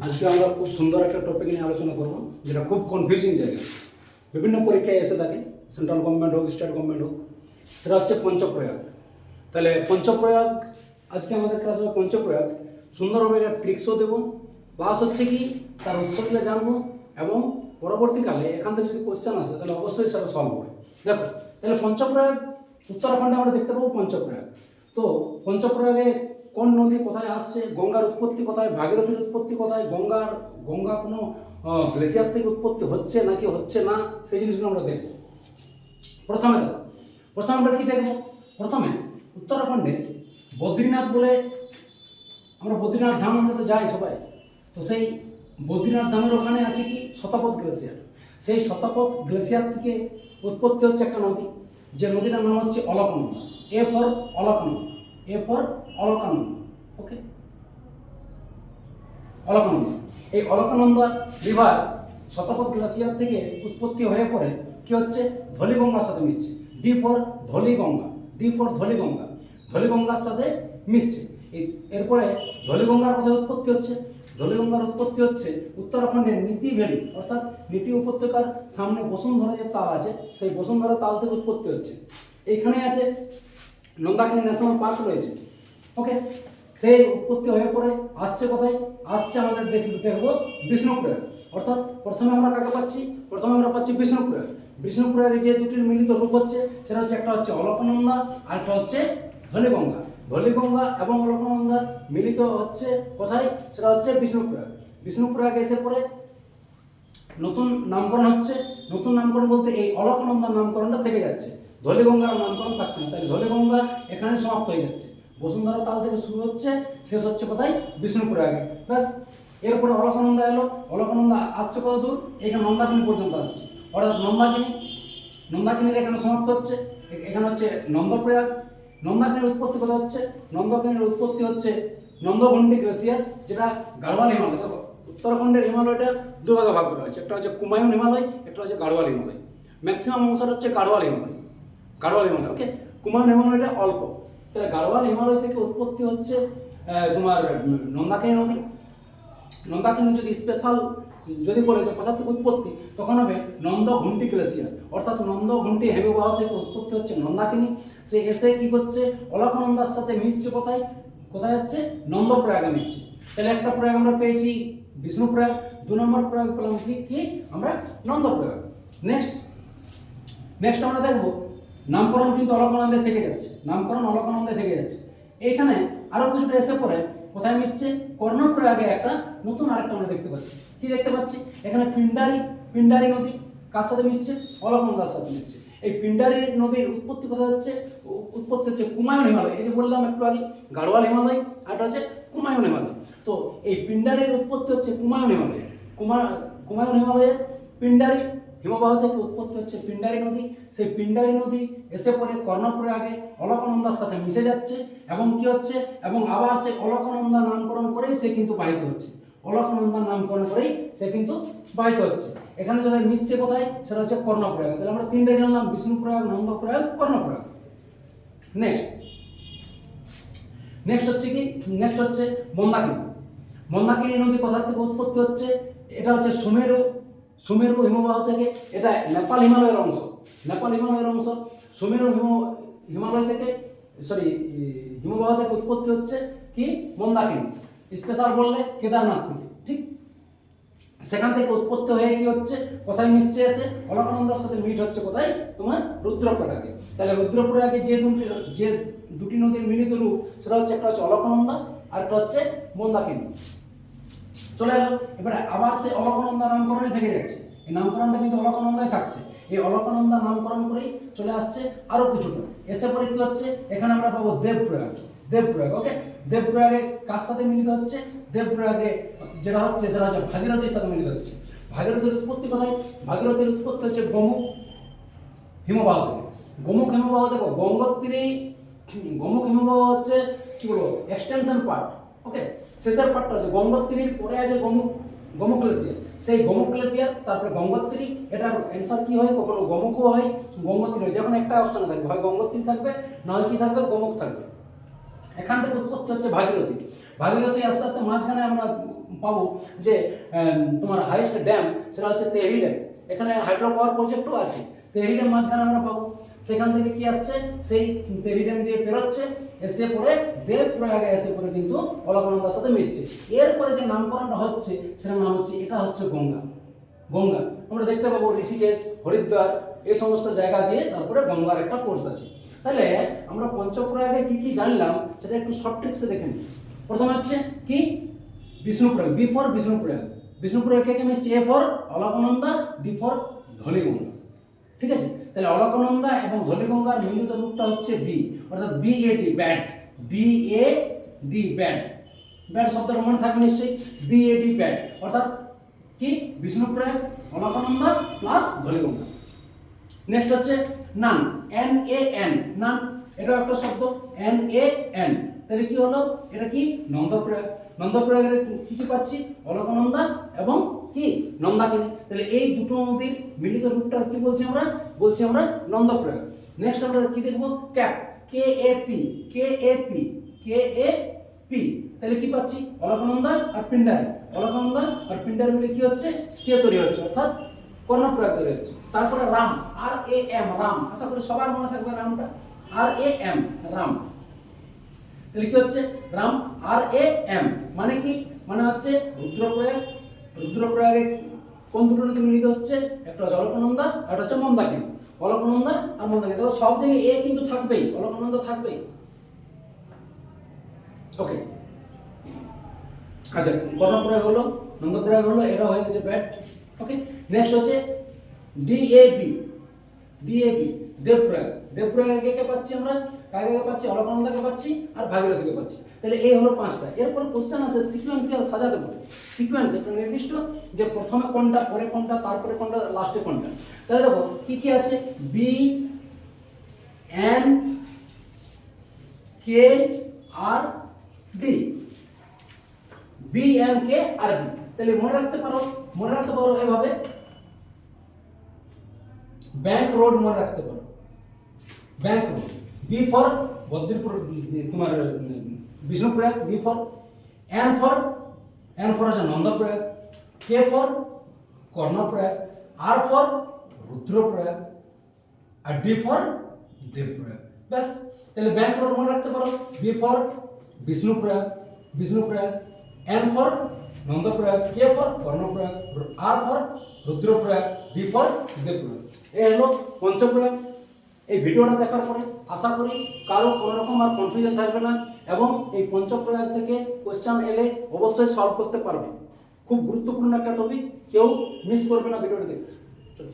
আজকে আমরা খুব সুন্দর একটা টপিক নিয়ে আলোচনা করব, যেটা খুব কনফিউজিং জায়গা। বিভিন্ন পরীক্ষায় এসে থাকে, সেন্ট্রাল গভর্নমেন্ট হোক, স্টেট গভর্নমেন্ট হোক। সেটা হচ্ছে পঞ্চপ্রয়াগ। তাহলে পঞ্চপ্রয়াগ, আজকে আমাদের ক্লাসে পঞ্চপ্রয়াগ সুন্দরভাবে একটা ট্রিক্সও দেবো, প্লাস হচ্ছে কি তার উৎসগুলো জানবো, এবং পরবর্তীকালে এখান থেকে যদি কোশ্চেন আসে তাহলে অবশ্যই সেটা সলভ হবে। দেখো, তাহলে পঞ্চপ্রয়াগ উত্তরাখণ্ডে আমরা দেখতে পাবো পঞ্চপ্রয়াগ। তো পঞ্চপ্রয়াগে কোন নদী কোথায় আসছে, গঙ্গার উৎপত্তি কোথায়, ভাগীরথীর উৎপত্তি কোথায়, গঙ্গা কোনো গ্লেসিয়ার থেকে উৎপত্তি হচ্ছে নাকি হচ্ছে না, সেই জিনিসগুলো আমরা দেখব। প্রথমে আমরা কি দেখব? প্রথমে উত্তরাখণ্ডে বদ্রীনাথ বলে, আমরা বদ্রীনাথ ধাম আমরা তো যাই সবাই, তো সেই বদ্রীনাথ ধামের ওখানে আছে কি শতপথ গ্লেসিয়ার। সেই শতপথ গ্লেসিয়ার থেকে উৎপত্তি হচ্ছে একটা নদী, যে নদীটার নাম হচ্ছে Alaknanda. A for Alaknanda. Okay, Alaknanda. এই অলকানন্দা রিভার শতপথ গ্লেসিয়ার থেকে উৎপত্তি হয়ে পড়ে কি হচ্ছে ধলিগঙ্গার সাথে মিশছে। ডি ফর ধলিগঙ্গার সাথে মিশছে। এরপরে ধলিগঙ্গার কোথায় উৎপত্তি হচ্ছে? ধলিগঙ্গার উৎপত্তি হচ্ছে উত্তরাখণ্ডের নীতি ভ্যালি, অর্থাৎ নীতি উপত্যকার সামনে বসুন্ধরা যে তাল আছে, সেই বসুন্ধরা তাল থেকে উৎপত্তি হচ্ছে। এইখানে আছে নন্দাকিনী ন্যাশনাল পার্ক রয়েছে। ওকে, সেই উৎপত্তি হয়ে পড়ে আসছে কোথায়? আসছে আমাদের দেখবো বিষ্ণুপ্রয়াগ। অর্থাৎ প্রথমে আমরা কাকে পাচ্ছি? প্রথমে আমরা পাচ্ছি বিষ্ণুপ্রয়াগ। বিষ্ণুপ্রয়াগে যে দুটির মিলিত রূপ হচ্ছে সেটা হচ্ছে, একটা হচ্ছে অলকনন্দা আর একটা হচ্ছে ধলিগঙ্গা। ধলিগঙ্গা এবং অলকনন্দা মিলিত হচ্ছে কোথায়? সেটা হচ্ছে বিষ্ণুপ্রয়াগ। বিষ্ণুপ্রয়াগে এসে পড়ে নতুন নামকরণ হচ্ছে। নতুন নামকরণ বলতে এই অলকনন্দার নামকরণটা থেকে যাচ্ছে, ধলিগঙ্গার নামকরণ থাকছে না। তাই ধলিগঙ্গা এখানে সমাপ্ত হয়ে যাচ্ছে। বসুন্ধরা তাল থেকে শুরু হচ্ছে, শেষ হচ্ছে কোথায়? বিষ্ণুপ্রয়াগে। ব্যাস, এরপরে অলকনন্দা এলো। অলকনন্দা আসছে কত দূর? এখানে নন্দাকিনী পর্যন্ত আসছে। অর্থাৎ নন্দাকিনীর এখানে সমাপ্ত হচ্ছে। এখানে হচ্ছে নন্দপ্রয়াগ। নন্দাকিনীর উৎপত্তি কোথায় হচ্ছে? নন্দাকিনীর উৎপত্তি হচ্ছে নন্দঘণ্টি গ্লেসিয়ার, যেটা গাড়োয়াল হিমালয়। দেখো, উত্তরাখণ্ডের হিমালয়টা দুভাগে ভাগ করা হয়েছে, একটা হচ্ছে কুমায়ুন হিমালয়, একটা হচ্ছে গাড়োয়াল হিমালয়। ম্যাক্সিমাম অংশটা হচ্ছে গাড়োয়াল হিমালয়। ওকে, কুমায়ুন হিমালয়টা অল্প। তাহলে গাড়োয়াল হিমালয় থেকে উৎপত্তি হচ্ছে তোমার নন্দাকিনী নদী। নন্দাকিনী যদি স্পেশাল যদি বলে যে কোথা থেকে উৎপত্তি, তখন হবে নন্দঘণ্টি গ্লেসিয়ার, অর্থাৎ নন্দঘণ্টি হিমবাহ থেকে উৎপত্তি হচ্ছে নন্দাকিনী। সে এসে কি করছে? অলকনন্দার সাথে মিশছে কোথায়? আসছে? নন্দপ্রয়াগে মিশছে। তাহলে একটা প্রয়াগ আমরা পেয়েছি বিষ্ণুপ্রয়াগ, 2 নম্বর প্রয়াগ পেলাম কি আমরা? নন্দপ্রয়াগ। নেক্সট আমরা দেখবো নামকরণ কিন্তু অলকানন্দে থেকে যাচ্ছে। এইখানে আরো কিছুটা এসে পড়ে কোথায় মিশছে? কর্ণপ্রয়াগে একটা নতুন আরেকটা আমরা দেখতে পাচ্ছি। কি দেখতে পাচ্ছি? এখানে পিন্ডারি নদী কার সাথে মিশছে? অলকনন্দার সাথে মিশছে। এই পিন্ডারি নদীর উৎপত্তি কোথায় হচ্ছে? উৎপত্তি হচ্ছে কুমায়ুন হিমালয়। এই যে বললাম একটু আগে গাড়োয়াল হিমালয়, আর এটা হচ্ছে কুমায়ুন হিমালয়। তো এই পিন্ডারির উৎপত্তি হচ্ছে কুমায়ুন হিমালয়। কুমায়ুন হিমালয়ের পিন্ডারি হিমবাহ থেকে উৎপত্তি হচ্ছে পিন্ডারি নদী। সেই পিন্ডারি নদী এসে পড়ে কর্ণপ্রয়াগে অলকনন্দার সাথে মিশে যাচ্ছে, এবং কি হচ্ছে? এবং আবার সেই অলকনন্দা নামকরণ করেই সে কিন্তু বাহিত হচ্ছে। এখানে যদি মিশছে কোথায়? সেটা হচ্ছে কর্ণপ্রয়াগ। তাহলে আমরা 3টে জানলাম, বিষ্ণুপ্রয়াগ, নন্দপ্রয়াগ, কর্ণপ্রয়াগ। নেক্সট হচ্ছে মন্দাকিনী নদী কোথা থেকে উৎপত্তি হচ্ছে? এটা হচ্ছে সুমেরু হিমবাহ থেকে। এটা নেপাল হিমালয়ের অংশ। সুমেরু হিমালয় থেকে হিমবাহ থেকে উৎপত্তি হচ্ছে কি? মন্দাকিনী। স্পেশাল বললে কেদারনাথ থেকে, ঠিক? সেখান থেকে উৎপত্তি হয়ে কি হচ্ছে? কোথায় মিশছে? এসে অলকনন্দার সাথে মিট হচ্ছে কোথায়? তোমার রুদ্রপ্রয়াগে। তাহলে রুদ্রপ্রয়াগে যে দুটি নদীর মিলিত রূপ, সেটা হচ্ছে, একটা হচ্ছে অলকনন্দা আর একটা হচ্ছে মন্দাকিনী। চলে এলো। এবারে আবার সেই অলকনন্দা নামকরণে থেকে যাচ্ছে। এই নামকরণটা কিন্তু অলকনন্দায় থাকছে। এই অলকনন্দা নামকরণ করেই চলে আসছে আরো কিছুটা। এসে পরে কি হচ্ছে? এখানে আমরা পাবো দেবপ্রয়াগ। ওকে, দেবপ্রয়াগে কার সাথে মিলিত হচ্ছে? দেবপ্রয়াগে যেটা হচ্ছে সেটা হচ্ছে ভাগীরথীর সাথে মিলিত হচ্ছে। ভাগীরথীর উৎপত্তি কোথায়? ভাগীরথীর উৎপত্তি হচ্ছে গোমুখ হিমবাহ থেকে। গোমুখ হিমবাহ, দেখো গোমুখ হিমবাহ হচ্ছে কি বলবো, এক্সটেনশন পার্ট। ওকে, শেষের পার্টটা আছে গঙ্গোত্রীর, পরে আছে গোমুখ গ্লেসিয়ার। সেই গোমুখ গ্লেসিয়ার, তারপরে গঙ্গোত্রী। এটার অ্যান্সার কি হয়? কখনো গোমুখও হয়, গঙ্গোত্রী হয়। যেমন একটা অপশন থাকবে, হয় গঙ্গোত্রী থাকবে, নয় কি থাকবে? গোমুখ থাকবে। এখান থেকে উৎপত্তি হচ্ছে ভাগীরথী। ভাগীরথী আস্তে আস্তে মাঝখানে আমরা পাবো যে তোমার হাইয়েস্ট ড্যাম সেটা হচ্ছে তেহরি ড্যাম। এখানে হাইড্রো পাওয়ার প্রজেক্টও আছে, তেহরি ড্যাম মাঝখানে আমরা পাবো। সেখান থেকে কি আসছে, সেই তেহরি ড্যাম দিয়ে বেরোচ্ছে, এসে পরে দেবপ্রয়াগে এসে পরে কিন্তু অলকানন্দার সাথে মিশছে। এরপরে যে নামকরণটা হচ্ছে সেটার নাম হচ্ছে, এটা হচ্ছে গঙ্গা। গঙ্গা আমরা দেখতে পাবো ঋষিকেশ, হরিদ্বার এই সমস্ত জায়গা দিয়ে তারপরে গঙ্গার একটা কোর্স আছে। তাহলে আমরা পঞ্চপ্রয়াগে কি কি জানলাম সেটা একটু শর্ট ট্রিক্সে দেখে নিই। প্রথমে হচ্ছে কি, বিষ্ণুপ্রয়াগ, বি ফর বিষ্ণুপ্রয়াগ। বিষ্ণুপ্রয়াগ কে মিশছে, A for Alaknanda, D for Dhauliganga. ঠিক আছে, তাহলে অলকানন্দা এবং ধলিগঙ্গার মিলিত রূপটা হচ্ছে বি, অর্থাৎ BAD bad, BAD bad. Bad শব্দটা মনে থাকবে নিশ্চয়ই, BAD ব্যাড অর্থাৎ কি, বিষ্ণুপ্রয়াগ, অলকানন্দা প্লাস ধলিগঙ্গা। নেক্সট হচ্ছে নান, NAN, নান এটা একটা শব্দ, NAN। তাহলে কি হলো, এটা কি, নন্দপ্রয়াগ। নন্দপ্রয়াগের কি কি পাচ্ছি, অলকানন্দা এবং কি, নন্দাকিনী। তাহলে এই দুটো নদীর মিলিত রূপটা কি বলছি আমরা, বলছি আমরা নন্দপ্রয়াগ। নেক্সট আমরা কি দেখবো, ক্যাপ, KAP, KAP, KAP। তাহলে কি পাচ্ছি, অলকানন্দা আর পিন্ডারি। অলকানন্দা আর পিন্ডারি মিলে কি হচ্ছে, কে তৈরি হচ্ছে, অর্থাৎ কর্ণপ্রয়াগ তৈরি হচ্ছে। তারপরে রাম, RAM, রাম, আশা করি সবার মনে থাকবে রামটা, RAM, রাম। তাহলে কি হচ্ছে, রাম, RAM মানে কি, মানে হচ্ছে রুদ্রপ্রয়াগ। রুদ্রপ্রয়াগে কোন দুটো নদী মিলিত হচ্ছে, একটা হচ্ছে অলকানন্দা আর একটা হচ্ছে মন্দাকিনী। অলকানন্দা আর মন্দাকিনী, তো সব জায়গায় এ কিন্তু থাকবেই, অলকানন্দা থাকবেই। ওকে, আচ্ছা, কর্ণপ্রয়াগ হলো, নন্দপ্রয়াগ হলো, এটা হয়ে গেছে ব্যাট। ওকে, নেক্সট হচ্ছে DAB, দেবপ্রয়াগ। দেবপ্রয়াগে কে পাচ্ছি আমরা, কাকে পাচ্ছি, অলকানন্দাকে পাচ্ছি আর ভাগীরথীকে পাচ্ছি। তাহলে এই হলো পাঁচটা। এরপরে কোশ্চেন আছে সিকোয়েন্সিয়াল সাজাতে বলে, সিকোয়েন্স একটা নির্দিষ্ট, যে প্রথমে কোনটা, পরে কোনটা, তারপরে কোনটা, লাস্টে কোনটা। তাহলে দেখো কি কি আছে, BNKRD, BNKRD। তাহলে মনে রাখতে পারো, মনে রাখতে পারো এভাবে, ব্যাংক রোড মনে রাখতে পারো, bank road. B for Badripur, তোমার Vishnuprayag, B for. N for হচ্ছে Nandprayag, K for Karnaprayag, R for Rudraprayag, আর ডি ফর দেবপ্রয়াগ। ব্যাস, তাহলে ব্যাংক রোড মনে রাখতে পারো, B for Vishnuprayag, Vishnuprayag, N for Nandprayag, K for Karnaprayag, R for Rudraprayag, D for Devprayag. এই হলো পঞ্চপ্রয়াগ। এই ভিডিওটা দেখার পরে আশা করি কারো কোনো রকম আর কনফিউশন থাকবে না, এবং এই পঞ্চপ্রয়াগ থেকে কোশ্চেন এলে অবশ্যই সলভ করতে পারবে। খুব গুরুত্বপূর্ণ একটা টপিক, কেউ মিস করবে না ভিডিওটা দেখতে। চলো।